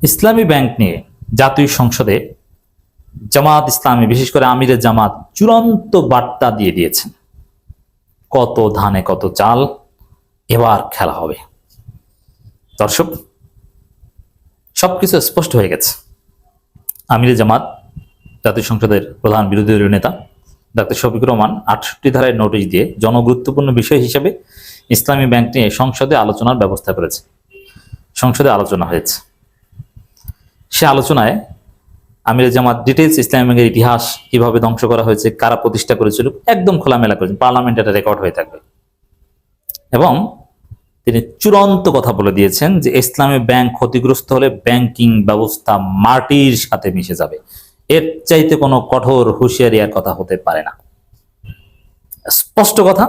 ইসলামী bank নিয়ে জাতীয় সংসদে জামাত ইসলামী, বিশেষ করে আমিরে জামাত চূড়ান্ত বার্তা দিয়ে দিয়েছেন, কত ধানে কত চাল, এবার খেলা হবে। দর্শক, সবকিছু স্পষ্ট হয়ে গেছে। আমিরে জামাত, জাতীয় সংসদের প্রধান বিরোধী দলীয় নেতা ডাক্তার শফিকুর রহমান 68 ধারায় নোটিশ দিয়ে জনগুরুত্বপূর্ণ বিষয় হিসেবে ইসলামী ব্যাংক নিয়ে সংসদে আলোচনার ব্যবস্থা করেছে। সংসদে আলোচনা হয়েছে। সে আলোচনায় আমিরে জামাত ডিটেলস ইসলামী ব্যাংকের ইতিহাস, কিভাবে ধ্বংস করা হয়েছে, কারা প্রতিষ্ঠা করেছিল, একদম খোলামেলা করেছেন। পার্লামেন্টে এটা রেকর্ড হয়ে থাকবে। এবং তিনি চূড়ান্ত কথা বলে দিয়েছেন যে ইসলামী ব্যাংক ক্ষতিগ্রস্ত হলে ব্যাংকিং ব্যবস্থা মাটির সাথে মিশে যাবে। এর চাইতে কোনো কঠোর হুঁশিয়ারি আর কথা হতে পারে না। স্পষ্ট কথা,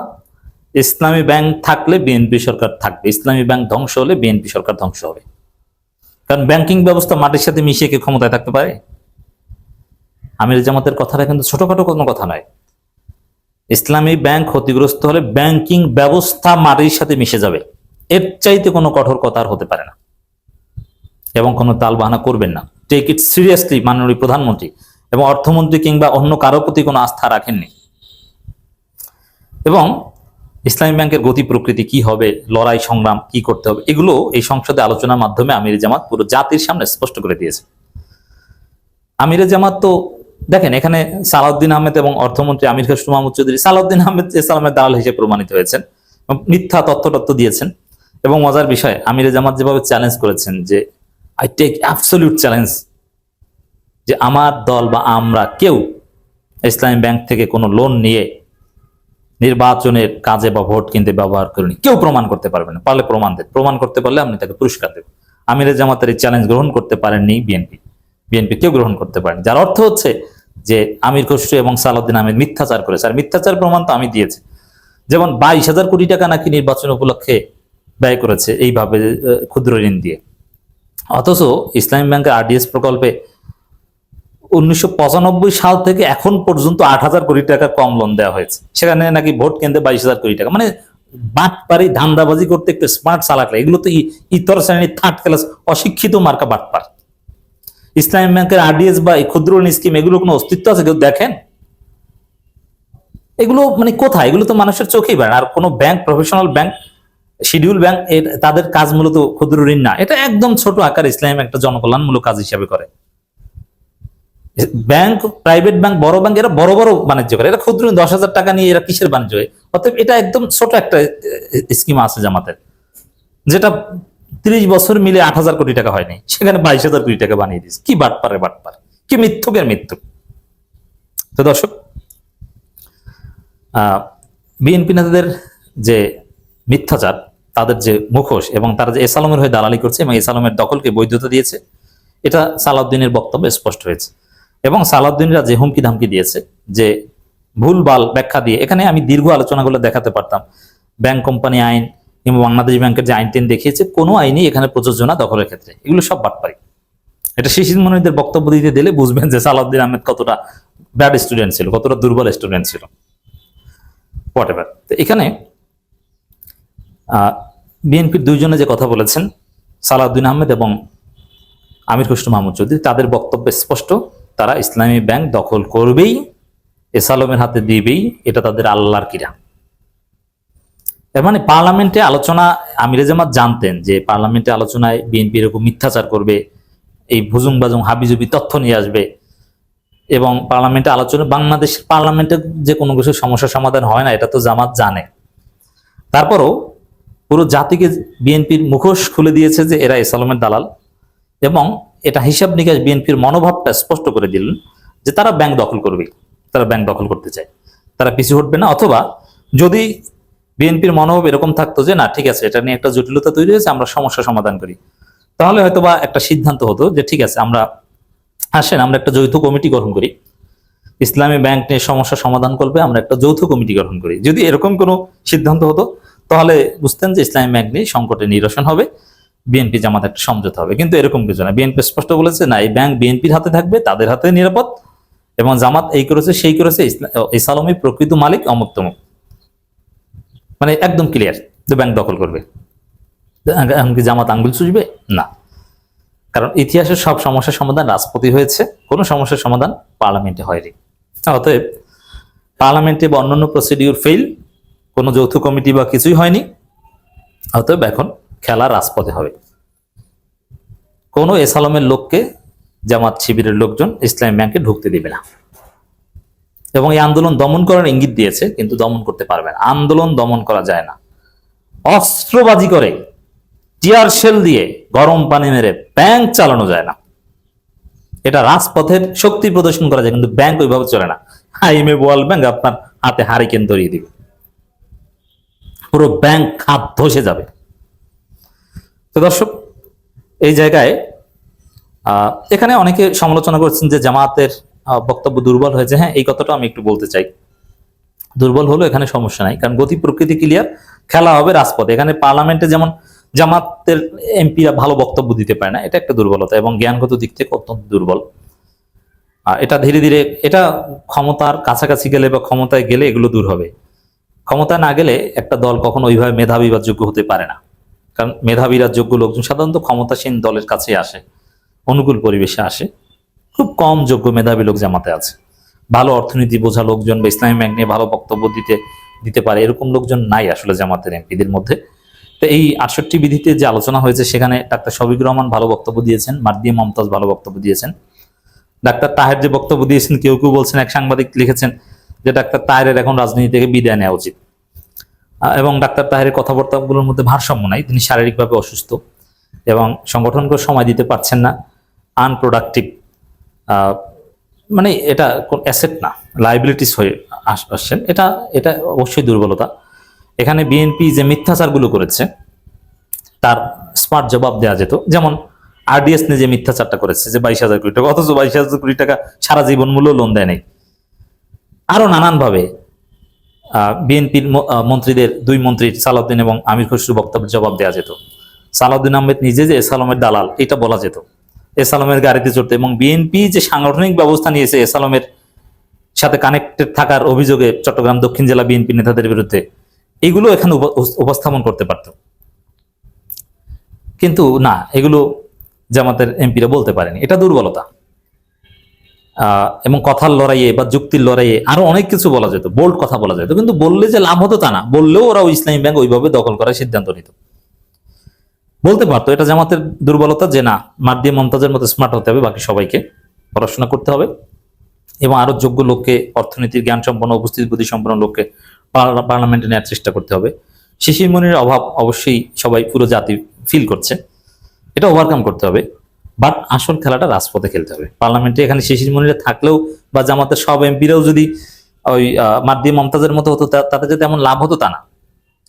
ইসলামী ব্যাংক থাকলে বিএনপি সরকার থাকবে, ইসলামী ব্যাংক ধ্বংস হলে বিএনপি সরকার ধ্বংস হবে। কারণ ব্যাংকিং ব্যবস্থা মাটির সাথে মিশিয়ে কি ক্ষমতায় থাকতে পারে? আমির জামাতের কথাটা কিন্তু ছোটখাটো কোনো কথা নয়। ইসলামী ব্যাংক ক্ষতিগ্রস্ত হলে ব্যাংকিং ব্যবস্থা মাটির সাথে মিশে যাবে, এর চাইতে কোনো কঠোর কথা আর হতে পারে না। এবং কোনো তালবাহানা করবেন না। Take it seriously. মাননীয় প্রধানমন্ত্রী এবং অর্থমন্ত্রী কিংবা অন্য কারো প্রতি কোনো আস্থা রাখেননি। এবং ইসলামী ব্যাংকের গতি প্রকৃতি কি হবে, লড়াই সংগ্রাম কি করতে হবে, এগুলো এই সংসদে আলোচনার মাধ্যমে আমির জামাত পুরো জাতির সামনে স্পষ্ট করে দিয়েছে। আমির জামাত তো দেখেন, এখানে সালাউদ্দিন আহমেদ এবং অর্থমন্ত্রী আমির খসরু মাহমুদ চৌধুরী, সালাউদ্দিন আহমেদ ইসলামের দালাল হিসেবে প্রমাণিত হয়েছেন, মিথ্যা তথ্য দিয়েছেন। এবং মজার বিষয়, আমির জামাত যেভাবে চ্যালেঞ্জ করেছেন যে আই টেক অ্যাবসলিউট চ্যালেঞ্জ, যে আমার দল বা আমরা কেউ ইসলামী ব্যাংক থেকে কোনো লোন নিয়ে নির্বাচনের কাজে বা ভোট কিনতে ব্যবহার করিনি। কেউ প্রমাণ করতে পারবে না। পারলে প্রমাণ দেন, প্রমাণ করতে পারলে আপনি তাকে পুরস্কার দেবেন। আমির জামাতের এই চ্যালেঞ্জ গ্রহণ করতে পারেননি বিএনপি কেউ গ্রহণ করতে পারেনি। যার অর্থ হচ্ছে যে আমির খসরু এবং সালাউদ্দিন আহমেদ মিথ্যাচার করেছে। আর মিথ্যাচার প্রমাণ তো আমি দিয়েছি। যেমন 22,000 কোটি টাকা নাকি নির্বাচন উপলক্ষে ব্যয় করেছে এইভাবে ক্ষুদ্র ঋণ দিয়ে। অথচ ইসলামী ব্যাংকের আরডিএস প্রকল্পে 1995 সাল থেকে এখন পর্যন্ত 8,000 কোটি টাকা কম লোন দেওয়া হয়েছে। সেখানে নাকি ভোট কেন্দ্রে 22,000 কোটি টাকা। মানে বাটপারি ধান্দাবাজি করতে একটু স্মার্ট চালাক লাগে। এগুলো তো ইতর শ্রেণীর থার্ড ক্লাস অশিক্ষিত মার্কা বাটপার। ইসলামী ব্যাংকের আরডিএস বা ক্ষুদ্র ঋণ স্কিম, এগুলো কোনো অস্তিত্ব আছে? কেউ দেখেন? এগুলো মানে কোথায়? এগুলো তো মানুষের চোখেই পড়ে না। আর কোনো bank, professional bank, schedule bank, তাদের কাজ মূলত ক্ষুদ্র ঋণ না। এটা একদম ছোট আকার ইসলাম একটা জনকল্যাণমূলক কাজ হিসাবে করে। ব্যাংক, প্রাইভেট ব্যাংক, বড় ব্যাংক, এরা বড় বড় বাণিজ্য করে। এরা ক্ষুদ্র 10,000 টাকা নিয়ে এরা কিসের বাণিজ্য হয়? অতএব এটা একদম ছোট একটা স্কিম আছে জামাতের, যেটা 30 বছর মিলে 8,000 কোটি টাকা হয়নি, সেখানে 22,000 কোটি টাকা বানিয়ে দিয়েছে। কি বাটপারে বাটপার, কি মিথ্যকের মৃত্যু। তো দর্শক, বিএনপি নেতাদের যে মিথ্যাচার, তাদের যে মুখোশ, এবং তারা যে এসালমের হয়ে দালালি করছে এবং এসালমের দখলকে বৈধতা দিয়েছে, এটা সালাউদ্দিনের বক্তব্যে স্পষ্ট হয়েছে। এবং সালাউদ্দিনরা যে হুমকি ধামকি দিয়েছে, যে ভুলভাল ব্যাখ্যা দিয়ে, এখানে আমি দীর্ঘ আলোচনাগুলো দেখাতে পারতাম। ব্যাংক কোম্পানি আইন কিংবা বাংলাদেশ ব্যাংকের যে আইন দেখিয়েছে, কোনো আইনই এখানে প্রযোজ্য না দখলের ক্ষেত্রে। এগুলো সব বাটপারি। এটা শিশির মনিরদের বক্তব্য দিতে দিলে বুঝবেন যে সালাউদ্দিন আহমেদ কতটা ব্যাড স্টুডেন্ট ছিল, কতটা দুর্বল স্টুডেন্ট ছিল। হোয়াটএভার। তো এখানে বিএনপির দুইজনে যে কথা বলেছেন, সালাউদ্দিন আহমেদ এবং আমির খসরু মাহমুদ চৌধুরী, তাদের বক্তব্য স্পষ্ট। তারা ইসলামী ব্যাংক দখল করবেই, এসালমের হাতে দিবেই। এটা তাদের আল্লাহর কিরা। এর মানে পার্লামেন্টে আলোচনা, আমির জামাত জানতেন যে পার্লামেন্টে আলোচনায় বিএনপি এরকম মিথ্যাচার করবে, এই ভুজুং বাজুং হাবিজুবি তথ্য নিয়ে আসবে। এবং পার্লামেন্টে আলোচনা, বাংলাদেশের পার্লামেন্টে যে কোনো কিছু সমস্যার সমাধান হয় না, এটা তো জামাত জানে। তারপরও পুরো জাতিকে বিএনপির মুখোশ খুলে দিয়েছে যে এরা এসালমের দালাল। এবং এটা হিসাব নিকাশ বিএনপির মনোভাবটা স্পষ্ট করে দিলেন যে তারা ব্যাংক দখল করবে, তারা ব্যাংক দখল করতে চায়, তারা পিছু হটবে না। অথবা যদি বিএনপির মনোভাব এরকম থাকতো যে না, ঠিক আছে, এটা নিয়ে একটা জটিলতা তৈরি হয়েছে, আমরা সমস্যা সমাধান করি, তাহলে হয়তোবা একটা সিদ্ধান্ত হতো যে ঠিক আছে, আমরা আমরা একটা যৌথ কমিটি গঠন করি, ইসলামী ব্যাংক নিয়ে সমস্যা সমাধান করবে, আমরা একটা যৌথ কমিটি গঠন করি। যদি এরকম কোনো সিদ্ধান্ত হতো, তাহলে বুঝতেন যে ইসলামী ব্যাংক নিয়ে সংকটে নিরসন হবে, বিএনপি জামাত একটা সমঝোতা হবে। কিন্তু এরকম কিছু না। বিএনপি স্পষ্ট বলেছে না, এই ব্যাংক বিএনপির হাতে থাকবে, তাদের হাতে নিরাপদ। এবং জামাত এই করেছে সেই করেছে, ইসলামী প্রকৃত মালিক অমুক তমুক, মানে একদম ক্লিয়ার যে ব্যাংক দখল করবে। এমনকি জামাত আঙ্গুল চুষবে না। কারণ ইতিহাসের সব সমস্যার সমাধান রাজপথে হয়েছে, কোনো সমস্যার সমাধান পার্লামেন্টে হয়নি। অতএব পার্লামেন্টে বা অন্যান্য প্রসিডিউর ফেল, কোনো যৌথ কমিটি বা কিছুই হয়নি। অতএব এখন খেলা রাজপথে হবে। কোনো এসালামের লোককে জামাত শিবিরের লোকজন ইসলামী ব্যাংকে ঢুকতে দিবে না, এবং এই আন্দোলন দমন করার ইঙ্গিত দিয়েছে, কিন্তু দমন করতে পারবে না। আন্দোলন দমন করা যায় না, অস্ত্রবাজি করে টিয়ার শেল দিয়ে গরম পানি মেরে ব্যাংক চালানো যায় না। এটা রাজপথের শক্তি প্রদর্শন করা যায়, কিন্তু ব্যাংক ওইভাবে চলে না। IMF ওয়ার্ল্ড ব্যাংক আপনার হাতে হারিকেন ধরিয়ে দিবে, পুরো ব্যাংক খাত ধসে যাবে। তো দর্শক, এই জায়গায় এখানে অনেকে সমালোচনা করছেন যে জামাতের বক্তব্য দুর্বল হয়েছে। হ্যাঁ, এই কথাটা আমি একটু বলতে চাই। দুর্বল হলো এখানে সমস্যা নাই, কারণ গতি প্রকৃতি ক্লিয়ার, খেলা হবে রাজপথে। এখানে পার্লামেন্টে যেমন জামাতের এমপিরা ভালো বক্তব্য দিতে পারে না, এটা একটা দুর্বলতা, এবং জ্ঞানগত দিক থেকে অত্যন্ত দুর্বল। এটা ধীরে ধীরে, এটা ক্ষমতার কাছাকাছি গেলে বা ক্ষমতায় গেলে এগুলো দূর হবে। ক্ষমতায় না গেলে একটা দল কখনো ওইভাবে মেধাবী বা যোগ্য হতে পারে না, কারণ মেধাবীরা যোগ্য লোকজন সাধারণত ক্ষমতাসীন দলের কাছে আসে, অনুকূল পরিবেশে আসে। খুব কম যোগ্য মেধাবী লোক জামাতে আছে। ভালো অর্থনীতি বোঝা লোকজন বা ইসলামী ব্যাংক নিয়ে ভালো বক্তব্য দিতে পারে এরকম লোকজন নাই আসলে জামাতের এমপিদের মধ্যে। তো এই 68 বিধিতে যে আলোচনা হয়েছে সেখানে ডাক্তার শফিকুর রহমান ভালো বক্তব্য দিয়েছেন, মার্দিয়া মমতাজ ভালো বক্তব্য দিয়েছেন। ডাক্তার তাহের যে বক্তব্য দিয়েছেন, কেউ কেউ বলছেন, এক সাংবাদিক লিখেছেন যে ডাক্তার তাহেরের এখন রাজনীতি থেকে বিদায় নেওয়া উচিত, এবং ডাক্তার তাহেরের কথাবার্তাগুলোর মধ্যে ভারসাম্য নাই। তিনি শারীরিকভাবে অসুস্থ এবং সংগঠনকে সময় দিতে পারছেন না, আনপ্রোডাক্টিভ, মানে এটা কোন অ্যাসেট না, লাইবিলিটিস হয়ে আসছেন। এটা এটা অবশ্যই দুর্বলতা। এখানে বিএনপি যে মিথ্যাচারগুলো করেছে তার স্মার্ট জবাব দেওয়া যেত। যেমন RDS যে মিথ্যাচারটা করেছে যে 22,000 কোটি টাকা, অথচ 22,000 কোটি টাকা সারা জীবন মূল্য লোন দেয় নাই। আরো নানানভাবে বিএনপির মন্ত্রীদের, দুই মন্ত্রীর সালাউদ্দিন এবং আমির খসরু বক্তব্যের জবাব দেওয়া যেত। সালাউদ্দিন আহমেদ নিজে যে এসালামের দালাল এটা বলা যেত, এসালামের গাড়িতে চড়তে, এবং বিএনপি যে সাংগঠনিক ব্যবস্থা নিয়েছে এসালামের সাথে কানেক্টেড থাকার অভিযোগে চট্টগ্রাম দক্ষিণ জেলা বিএনপি নেতাদের বিরুদ্ধে, এগুলো এখানে উপস্থাপন করতে পারত। কিন্তু না, এগুলো জামাতের এমপিরা বলতে পারেনি। এটা দুর্বলতা। এবং কথার লড়াইয়ে বা যুক্তির লড়াইয়ে আরো অনেক কিছু বলা যেত, বোল্ড কথা বলা যেত, কিন্তু বললে যে লাভ হতো তা না। বললেও ওরা ইসলামী ব্যাংক ওইভাবে দখল করার সিদ্ধান্ত নিত। বলতে পারতো। এটা জামাতের দুর্বলতা যে না, মার্দিয়া মমতাজের মতো স্মার্ট হতে হবে, বাকি সবাইকে পড়াশোনা করতে হবে, এবং আরো যোগ্য লোককে, অর্থনীতির জ্ঞান সম্পন্ন, উপস্থিত বুদ্ধি সম্পন্ন লোককে পার্লামেন্টে নেওয়ার চেষ্টা করতে হবে। শিশির মনির অভাব অবশ্যই সবাই, পুরো জাতি ফিল করছে, এটা ওভারকাম করতে হবে। বাট আসল খেলাটা রাজপথে খেলতে হবে। পার্লামেন্টে এখানে শিশির মনিরা থাকলেও বা জামাতের সব এমপিরাও যদি ওই মার্দিয়া মমতাজের মতো হতো, তাতে যদি এমন লাভ হতো তা না।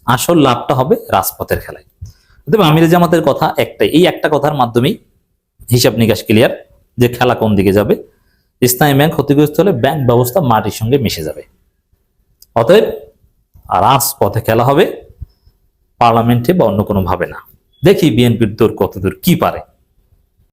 আসল লাভটা হবে রাজপথের খেলায়। তবে আমির জামাতের কথা একটাই, এই একটা কথার মাধ্যমেই হিসাব নিকাশ ক্লিয়ার যে খেলা কোন দিকে যাবে। ইসলামী ব্যাংক ক্ষতিগ্রস্ত হলে ব্যাংক ব্যবস্থা মাটির সঙ্গে মিশে যাবে। অতএব রাজপথে খেলা হবে, পার্লামেন্টে বা অন্য কোনো ভাবে না। দেখি বিএনপির দৌড় কতদূর কি পারে।